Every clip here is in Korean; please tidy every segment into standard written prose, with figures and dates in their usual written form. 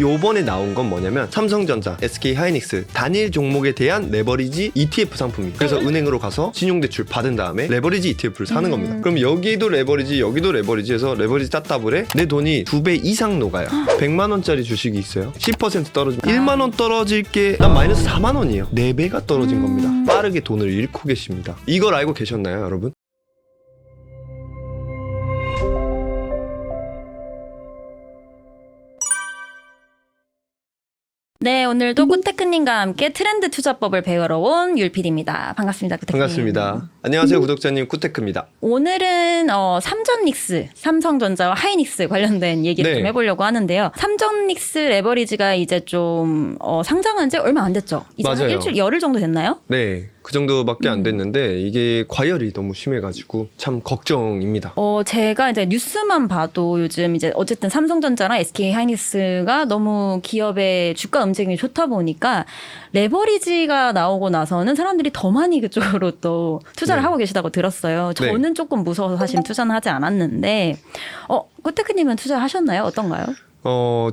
요번에 나온 건 뭐냐면 삼성전자, SK하이닉스 단일 종목에 대한 레버리지 ETF 상품이에요. 그래서 은행으로 가서 신용대출 받은 다음에 레버리지 ETF를 사는 겁니다. 그럼 여기도 레버리지, 여기도 레버리지 해서 레버리지 따따블에 내 돈이 2배 이상 녹아요. 100만 원짜리 주식이 있어요. 10% 떨어지면 1만 원 떨어질 게 난 마이너스 4만 원이에요. 4배가 떨어진 겁니다. 빠르게 돈을 잃고 계십니다. 이걸 알고 계셨나요, 여러분? 네, 오늘도 꾸테크님과 함께 트렌드 투자법을 배우러 온 율필입니다. 반갑습니다, 꾸테크님. 반갑습니다. 안녕하세요, 구독자님. 꾸테크입니다. 오늘은 삼전닉스, 삼성전자와 하이닉스 관련된 얘기를 좀 해보려고 하는데요. 삼전닉스 레버리지가 이제 좀 상장한 지 얼마 안 됐죠? 이제 한 맞아요. 일주일, 열흘 정도 됐나요? 네, 그 정도밖에 안 됐는데 이게 과열이 너무 심해가지고 참 걱정입니다. 제가 이제 뉴스만 봐도 요즘 이제 어쨌든 삼성전자랑 SK하이닉스가 너무 기업의 주가 움직임이 좋다 보니까 레버리지가 나오고 나서는 사람들이 더 많이 그쪽으로 또 투자를 하고 계시다고 들었어요. 저는 조금 무서워서 사실 투자는 하지 않았는데 꾸테크님은 투자하셨나요? 어떤가요?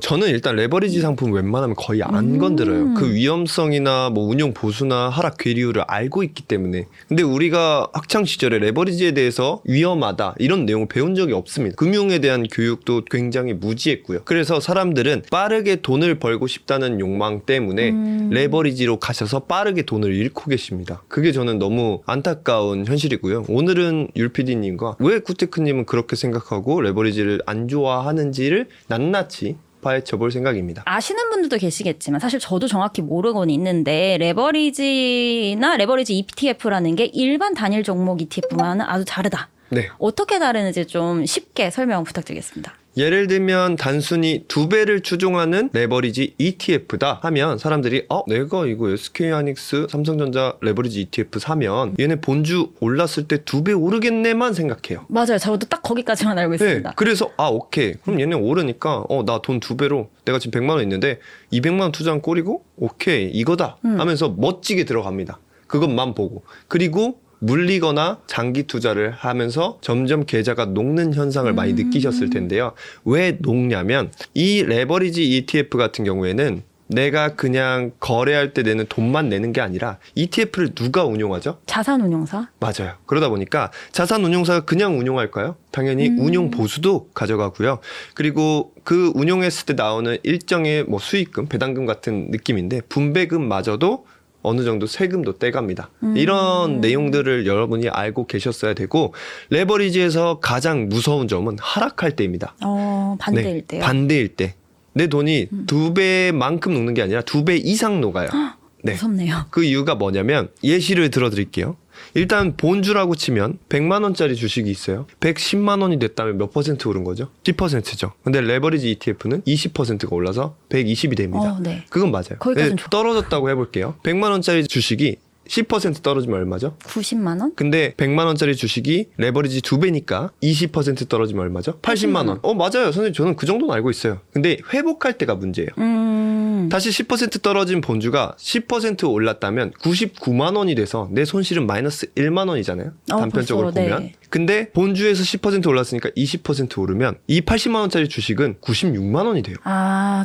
저는 일단 레버리지 상품 웬만하면 거의 안 건드려요. 그 위험성이나 뭐 운용 보수나 하락 괴리율을 알고 있기 때문에. 근데 우리가 학창 시절에 레버리지에 대해서 위험하다 이런 내용을 배운 적이 없습니다. 금융에 대한 교육도 굉장히 무지했고요. 그래서 사람들은 빠르게 돈을 벌고 싶다는 욕망 때문에 레버리지로 가셔서 빠르게 돈을 잃고 계십니다. 그게 저는 너무 안타까운 현실이고요. 오늘은 율PD님과 왜 꾸테크님은 그렇게 생각하고 레버리지를 안 좋아하는지를 낱낱이 파헤쳐 볼 생각입니다. 아시는 분들도 계시겠지만 사실 저도 정확히 모르고는 있는데 레버리지나 레버리지 ETF라는 게 일반 단일 종목 ETF와는 아주 다르다. 네. 어떻게 다르는지 좀 쉽게 설명 부탁드리겠습니다. 예를 들면 단순히 2배를 추종하는 레버리지 ETF다 하면 사람들이 내가 이거 SK하이닉스, 삼성전자 레버리지 ETF 사면 얘네 본주 올랐을 때 2배 오르겠네만 생각해요. 맞아요. 저도 딱 거기까지만 알고 있습니다. 네, 그래서 오케이. 그럼 얘네 오르니까 나 돈 2배로 내가 지금 100만 원 있는데 200만 원 투자한 꼴이고 오케이 이거다 하면서 멋지게 들어갑니다. 그것만 보고. 그리고 물리거나 장기 투자를 하면서 점점 계좌가 녹는 현상을 많이 느끼셨을 텐데요. 왜 녹냐면 이 레버리지 ETF 같은 경우에는 내가 그냥 거래할 때 내는 돈만 내는 게 아니라 ETF를 누가 운용하죠? 자산운용사? 맞아요. 그러다 보니까 자산운용사가 그냥 운용할까요? 당연히 운용 보수도 가져가고요. 그리고 그 운용했을 때 나오는 일정의 뭐 수익금, 배당금 같은 느낌인데 분배금마저도 어느 정도 세금도 떼갑니다. 이런 내용들을 여러분이 알고 계셨어야 되고 레버리지에서 가장 무서운 점은 하락할 때입니다. 반대일 때요? 반대일 때. 내 돈이 2배만큼 녹는 게 아니라 2배 이상 녹아요. 네. 무섭네요. 그 이유가 뭐냐면 예시를 들어드릴게요. 일단 본주라고 치면 100만 원짜리 주식이 있어요. 110만 원이 됐다면 몇 퍼센트 오른 거죠? 10%죠. 근데 레버리지 ETF는 20%가 올라서 120이 됩니다. 네. 그건 맞아요. 거기까지는 떨어졌다고 해볼게요. 100만 원짜리 주식이 10% 떨어지면 얼마죠? 90만 원? 근데 100만 원짜리 주식이 레버리지 2배니까 20% 떨어지면 얼마죠? 80만 원. 맞아요. 선생님 저는 그 정도는 알고 있어요. 근데 회복할 때가 문제예요. 다시 10% 떨어진 본주가 10% 올랐다면 99만 원이 돼서 내 손실은 마이너스 1만 원이잖아요. 단편적으로 벌써, 보면. 네. 근데 본주에서 10% 올랐으니까 20% 오르면 이 80만 원짜리 주식은 96만 원이 돼요.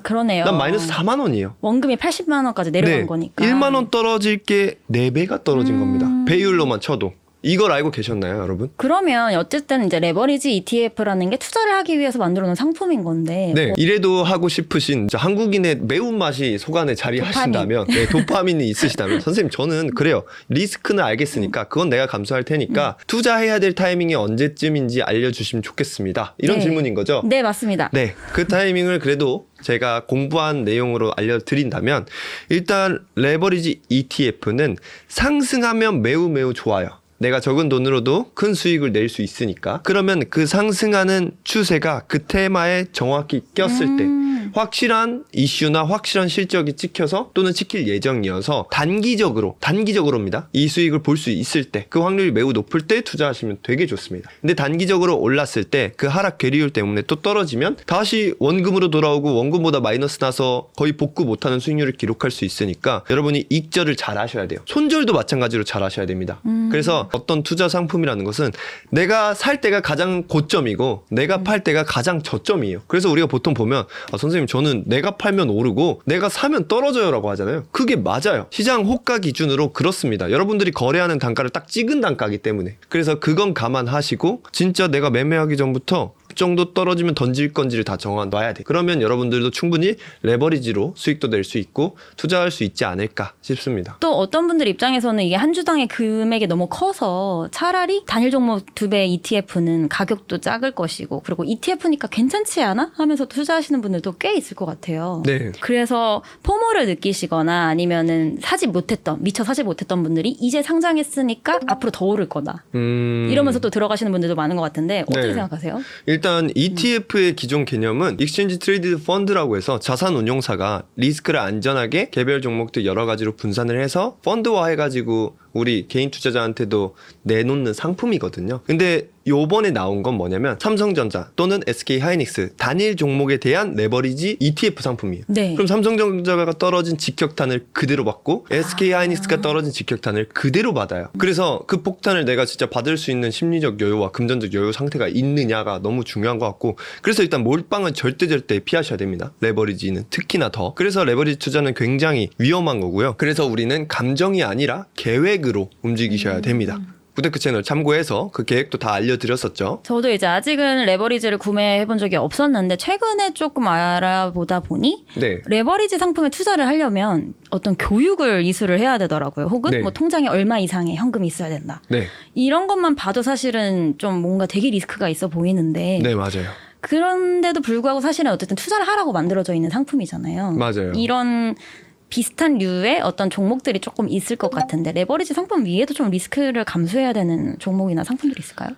그러네요. 난 마이너스 4만 원이에요. 원금이 80만 원까지 내려간 거니까. 1만 원 떨어질 게 4배가 떨어진 겁니다. 배율로만 쳐도. 이걸 알고 계셨나요, 여러분? 그러면 어쨌든 이제 레버리지 ETF라는 게 투자를 하기 위해서 만들어 놓은 상품인 건데. 네, 이래도 하고 싶으신 한국인의 매운맛이 속안에 자리하신다면, 도파민이 있으시다면, 선생님 저는 그래요. 리스크는 알겠으니까 그건 내가 감수할 테니까 투자해야 될 타이밍이 언제쯤인지 알려주시면 좋겠습니다. 이런 질문인 거죠? 네, 맞습니다. 네, 그 타이밍을 그래도 제가 공부한 내용으로 알려드린다면 일단 레버리지 ETF는 상승하면 매우 매우 좋아요. 내가 적은 돈으로도 큰 수익을 낼 수 있으니까. 그러면 그 상승하는 추세가 그 테마에 정확히 꼈을 때 확실한 이슈나 확실한 실적이 찍혀서 또는 찍힐 예정이어서 단기적으로입니다. 이 수익을 볼 수 있을 때 그 확률이 매우 높을 때 투자하시면 되게 좋습니다. 근데 단기적으로 올랐을 때 그 하락 괴리율 때문에 또 떨어지면 다시 원금으로 돌아오고 원금보다 마이너스 나서 거의 복구 못하는 수익률을 기록할 수 있으니까 여러분이 익절을 잘 하셔야 돼요. 손절도 마찬가지로 잘 하셔야 됩니다. 그래서 어떤 투자 상품이라는 것은 내가 살 때가 가장 고점이고 내가 팔 때가 가장 저점이에요. 그래서 우리가 보통 보면 선생님 선생님 저는 내가 팔면 오르고 내가 사면 떨어져요라고 하잖아요. 그게 맞아요. 시장 호가 기준으로 그렇습니다. 여러분들이 거래하는 단가를 딱 찍은 단가이기 때문에. 그래서 그건 감안하시고 진짜 내가 매매하기 전부터 정도 떨어지면 던질 건지를 다 정해놔야 돼. 그러면 여러분들도 충분히 레버리지로 수익도 낼 수 있고 투자할 수 있지 않을까 싶습니다. 또 어떤 분들 입장에서는 이게 한 주당의 금액이 너무 커서 차라리 단일 종목 2배 ETF는 가격도 작을 것이고 그리고 ETF니까 괜찮지 않아? 하면서 투자하시는 분들도 꽤 있을 것 같아요. 네. 그래서 포모를 느끼시거나 아니면은 미처 사지 못했던 분들이 이제 상장했으니까 앞으로 더 오를 거다. 이러면서 또 들어가시는 분들도 많은 것 같은데 어떻게 네. 생각하세요? 일단 ETF의 기존 개념은 익스체인지 트레이디드 펀드라고 해서 자산 운용사가 리스크를 안전하게 개별 종목들 여러 가지로 분산을 해서 펀드화 해가지고 우리 개인 투자자한테도 내놓는 상품이거든요. 근데 요번에 나온 건 뭐냐면 삼성전자 또는 SK하이닉스 단일 종목에 대한 레버리지 ETF 상품이에요. 네. 그럼 삼성전자가 떨어진 직격탄을 그대로 받고 SK하이닉스가 떨어진 직격탄을 그대로 받아요. 그래서 그 폭탄을 내가 진짜 받을 수 있는 심리적 여유와 금전적 여유 상태가 있느냐가 너무 중요한 것 같고 그래서 일단 몰빵은 절대 피하셔야 됩니다. 레버리지는 특히나 더. 그래서 레버리지 투자는 굉장히 위험한 거고요. 그래서 우리는 감정이 아니라 계획으로 움직이셔야 됩니다. 구테크 채널 참고해서 그 계획도 다 알려드렸었죠. 저도 이제 아직은 레버리지를 구매해본 적이 없었는데 최근에 조금 알아보다 보니 네. 레버리지 상품에 투자를 하려면 어떤 교육을 이수를 해야 되더라고요. 혹은 네. 뭐 통장에 얼마 이상의 현금이 있어야 된다. 네. 이런 것만 봐도 사실은 좀 뭔가 되게 리스크가 있어 보이는데 네, 맞아요. 그런데도 불구하고 사실은 어쨌든 투자를 하라고 만들어져 있는 상품이잖아요. 맞아요. 이런 비슷한 류의 어떤 종목들이 조금 있을 것 같은데 레버리지 상품 위에도 좀 리스크를 감수해야 되는 종목이나 상품들이 있을까요?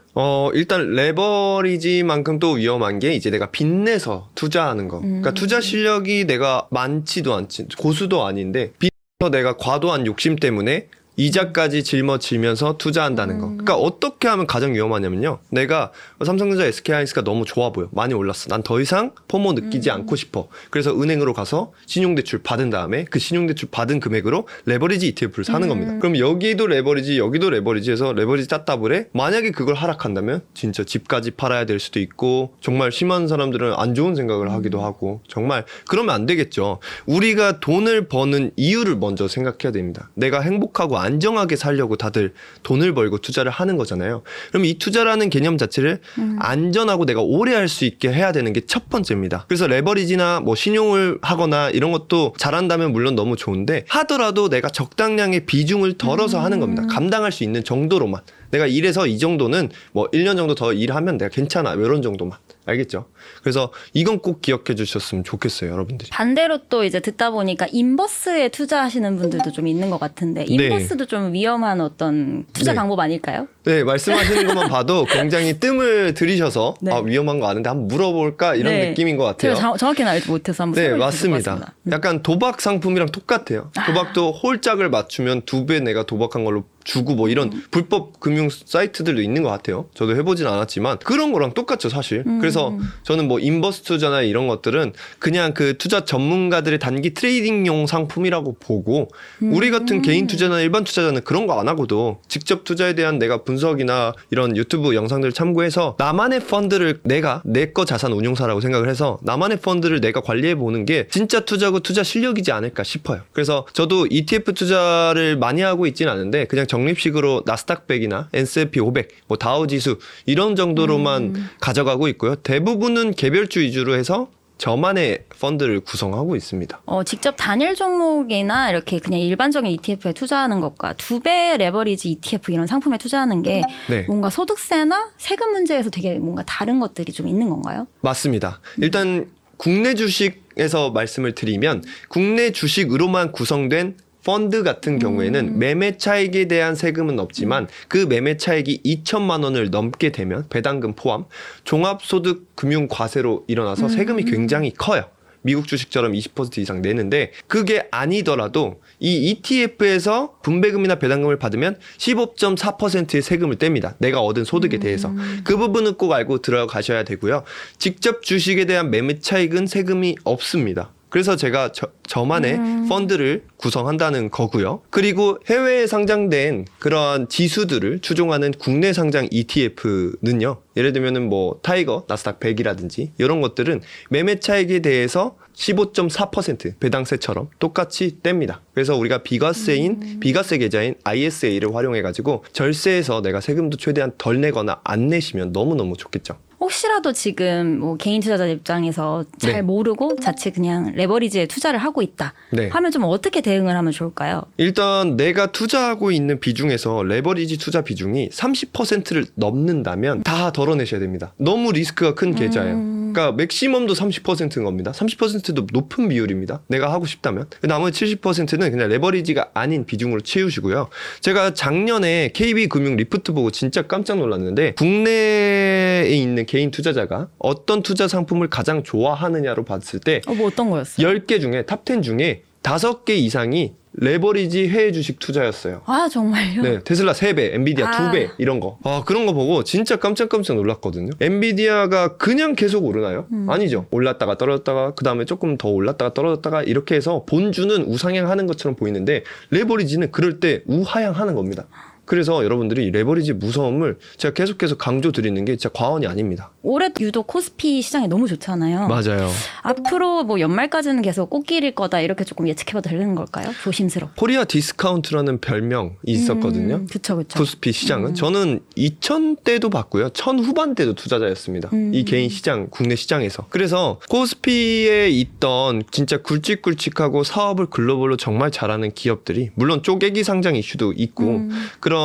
일단 레버리지만큼 또 위험한 게 이제 내가 빚내서 투자하는 거. 그러니까 투자 실력이 내가 많지도 않지 고수도 아닌데 빚내서 내가 과도한 욕심 때문에 이자까지 짊어지면서 투자한다는 거. 그러니까 어떻게 하면 가장 위험하냐면요. 내가 삼성전자 SK하이닉스가 너무 좋아 보여. 많이 올랐어. 난 더 이상 포모 느끼지 않고 싶어. 그래서 은행으로 가서 신용대출 받은 다음에 그 신용대출 받은 금액으로 레버리지 ETF를 사는 겁니다. 그럼 여기도 레버리지 여기도 레버리지 해서 레버리지 따따블에 만약에 그걸 하락한다면 진짜 집까지 팔아야 될 수도 있고 정말 심한 사람들은 안 좋은 생각을 하기도 하고 정말 그러면 안 되겠죠. 우리가 돈을 버는 이유를 먼저 생각해야 됩니다. 내가 행복하고 안정하게 살려고 다들 돈을 벌고 투자를 하는 거잖아요. 그럼 이 투자라는 개념 자체를 안전하고 내가 오래 할 수 있게 해야 되는 게 첫 번째입니다. 그래서 레버리지나 뭐 신용을 하거나 이런 것도 잘한다면 물론 너무 좋은데 하더라도 내가 적당량의 비중을 덜어서 하는 겁니다. 감당할 수 있는 정도로만. 내가 이래서 이 정도는 뭐 1년 정도 더 일하면 내가 괜찮아. 이런 정도만. 알겠죠? 그래서 이건 꼭 기억해 주셨으면 좋겠어요, 여러분들이. 반대로 또 이제 듣다 보니까 인버스에 투자하시는 분들도 좀 있는 것 같은데 인버스도 좀 위험한 어떤 투자 네. 방법 아닐까요? 네, 말씀하시는 것만 봐도 굉장히 뜸을 들이셔서 네. 위험한 거 아는데 한번 물어볼까 이런 네. 느낌인 것 같아요. 제가 정확히는 알지 못해서 한번 네, 설명해 맞습니다. 드릴 것 약간 도박 상품이랑 똑같아요. 도박도 홀짝을 맞추면 2배 내가 도박한 걸로 주고 뭐 이런 불법 금융 사이트들도 있는 것 같아요. 저도 해보진 않았지만 그런 거랑 똑같죠, 사실. 그래서 저는 뭐 인버스 투자나 이런 것들은 그냥 그 투자 전문가들의 단기 트레이딩용 상품이라고 보고 우리 같은 개인 투자나 일반 투자자는 그런 거 안 하고도 직접 투자에 대한 내가 분석이나 이런 유튜브 영상들을 참고해서 나만의 펀드를 내가 내 거 자산 운용사라고 생각을 해서 나만의 펀드를 내가 관리해 보는 게 진짜 투자고 투자 실력이지 않을까 싶어요. 그래서 저도 ETF 투자를 많이 하고 있지는 않은데 그냥 적립식으로 나스닥 100이나 S&P 500, 뭐 다우 지수 이런 정도로만 가져가고 있고요. 대부분은 개별주 위주로 해서 저만의 펀드를 구성하고 있습니다. 직접 단일 종목이나 이렇게 그냥 일반적인 ETF에 투자하는 것과 2배 레버리지 ETF 이런 상품에 투자하는 게 네. 뭔가 소득세나 세금 문제에서 되게 뭔가 다른 것들이 좀 있는 건가요? 맞습니다. 일단 국내 주식에서 말씀을 드리면 국내 주식으로만 구성된 펀드 같은 경우에는 매매 차익에 대한 세금은 없지만 그 매매 차익이 2천만 원을 넘게 되면 배당금 포함 종합소득 금융과세로 일어나서 세금이 굉장히 커요. 미국 주식처럼 20% 이상 내는데 그게 아니더라도 이 ETF에서 분배금이나 배당금을 받으면 15.4%의 세금을 뗍니다. 내가 얻은 소득에 대해서. 그 부분은 꼭 알고 들어가셔야 되고요. 직접 주식에 대한 매매 차익은 세금이 없습니다. 그래서 제가 저만의 펀드를 구성한다는 거고요. 그리고 해외에 상장된 그러한 지수들을 추종하는 국내 상장 ETF는요. 예를 들면은 뭐 타이거, 나스닥 100이라든지 이런 것들은 매매 차익에 대해서 15.4% 배당세처럼 똑같이 뗍니다. 그래서 우리가 비과세 계좌인 ISA를 활용해가지고 절세에서 내가 세금도 최대한 덜 내거나 안 내시면 너무너무 좋겠죠. 혹시라도 지금 뭐 개인 투자자 입장에서 잘 네. 모르고 자칫 그냥 레버리지에 투자를 하고 있다 네. 하면 좀 어떻게 대응을 하면 좋을까요? 일단 내가 투자하고 있는 비중에서 레버리지 투자 비중이 30%를 넘는다면 다 덜어내셔야 됩니다. 너무 리스크가 큰 계좌예요. 그러니까 맥시멈도 30%인 겁니다. 30%도 높은 비율입니다. 내가 하고 싶다면. 나머지 70%는 그냥 레버리지가 아닌 비중으로 채우시고요. 제가 작년에 KB금융 리프트 보고 진짜 깜짝 놀랐는데 국내에 있는 개인 투자자가 어떤 투자 상품을 가장 좋아하느냐로 봤을 때 뭐 어떤 거였어요? 10개 중에 탑 10 중에 5개 이상이 레버리지 해외 주식 투자였어요. 아 정말요? 네, 테슬라 3배, 엔비디아 아. 2배 이런 거. 그런 거 보고 진짜 깜짝깜짝 놀랐거든요. 엔비디아가 그냥 계속 오르나요? 아니죠. 올랐다가 떨어졌다가 그다음에 조금 더 올랐다가 떨어졌다가 이렇게 해서 본주는 우상향하는 것처럼 보이는데 레버리지는 그럴 때 우하향하는 겁니다. 그래서 여러분들이 레버리지 무서움을 제가 계속해서 강조드리는 게 진짜 과언이 아닙니다. 올해 유독 코스피 시장이 너무 좋잖아요. 맞아요. 앞으로 뭐 연말까지는 계속 꽃길일 거다 이렇게 조금 예측해봐도 되는 걸까요? 조심스럽게. 코리아 디스카운트라는 별명이 있었거든요. 그쵸. 코스피 시장은 저는 2000대도 봤고요. 1000 후반대도 투자자였습니다. 이 개인 시장, 국내 시장에서. 그래서 코스피에 있던 진짜 굵직굵직하고 사업을 글로벌로 정말 잘하는 기업들이 물론 쪼개기 상장 이슈도 있고 그런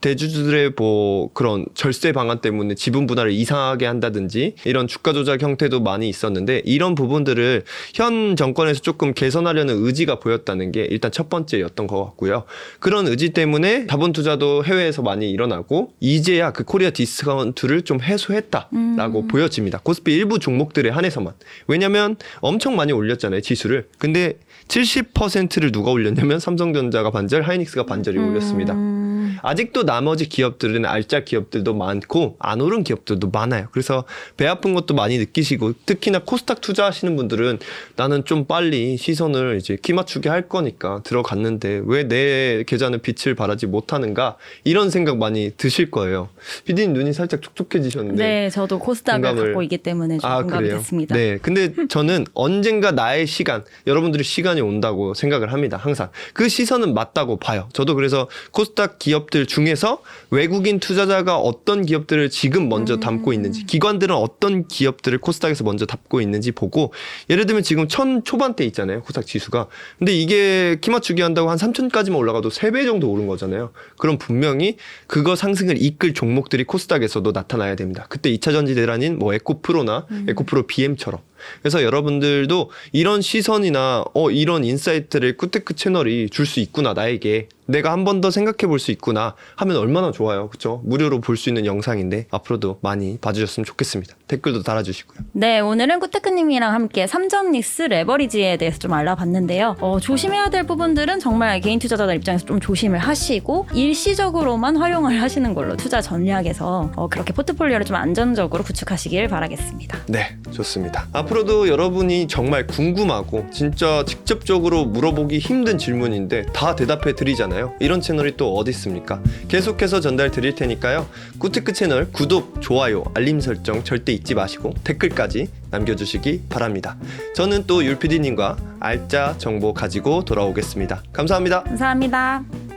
대주주들의 뭐 그런 절세 방안 때문에 지분 분할을 이상하게 한다든지 이런 주가 조작 형태도 많이 있었는데 이런 부분들을 현 정권에서 조금 개선하려는 의지가 보였다는 게 일단 첫 번째였던 것 같고요. 그런 의지 때문에 자본 투자도 해외에서 많이 일어나고 이제야 그 코리아 디스카운트를 좀 해소했다라고 보여집니다. 코스피 일부 종목들에 한해서만. 왜냐면 엄청 많이 올렸잖아요, 지수를. 근데 70%를 누가 올렸냐면 삼성전자가 반절, 하이닉스가 반절이 올렸습니다. 아직도 나머지 기업들은 알짜 기업들도 많고 안 오른 기업들도 많아요. 그래서 배 아픈 것도 많이 느끼시고 특히나 코스닥 투자하시는 분들은 나는 좀 빨리 시선을 이제 키 맞추게 할 거니까 들어갔는데 왜 내 계좌는 빛을 발하지 못하는가 이런 생각 많이 드실 거예요. PD님 눈이 살짝 촉촉해지셨는데 네, 저도 코스닥을 공감을- 갖고 있기 때문에 좀 공감이 그래요? 됐습니다. 네, 근데 저는 언젠가 나의 시간, 여러분들의 시간이 온다고 생각을 합니다. 항상 그 시선은 맞다고 봐요. 저도 그래서 코스닥 기업들 중에서 외국인 투자자가 어떤 기업들을 지금 먼저 담고 있는지, 기관들은 어떤 기업들을 코스닥에서 먼저 담고 있는지 보고, 예를 들면 지금 1000 초반대 있잖아요, 코스닥 지수가. 근데 이게 키 맞추기 한다고 한 3000까지만 올라가도 3배 정도 오른 거잖아요. 그럼 분명히 그거 상승을 이끌 종목들이 코스닥에서도 나타나야 됩니다. 그때 2차 전지대란인 뭐 에코프로나 에코프로 BM처럼. 그래서 여러분들도 이런 시선이나 이런 인사이트를 꾸테크 채널이 줄 수 있구나, 나에게 내가 한 번 더 생각해 볼 수 있구나 하면 얼마나 좋아요. 그렇죠? 무료로 볼 수 있는 영상인데 앞으로도 많이 봐주셨으면 좋겠습니다. 댓글도 달아주시고요. 네, 오늘은 꾸테크님이랑 함께 삼성닉스 레버리지에 대해서 좀 알아봤는데요. 조심해야 될 부분들은 정말 개인 투자자들 입장에서 좀 조심을 하시고 일시적으로만 활용을 하시는 걸로 투자 전략에서 그렇게 포트폴리오를 좀 안전적으로 구축하시길 바라겠습니다. 네, 좋습니다. 앞으로도 여러분이 정말 궁금하고 진짜 직접적으로 물어보기 힘든 질문인데 다 대답해 드리잖아요. 이런 채널이 또 어디 있습니까? 계속해서 전달 드릴 테니까요. 꾸테크 채널 구독, 좋아요, 알림 설정 절대 잊지 마시고 댓글까지 남겨주시기 바랍니다. 저는 또 율PD님과 알짜 정보 가지고 돌아오겠습니다. 감사합니다. 감사합니다.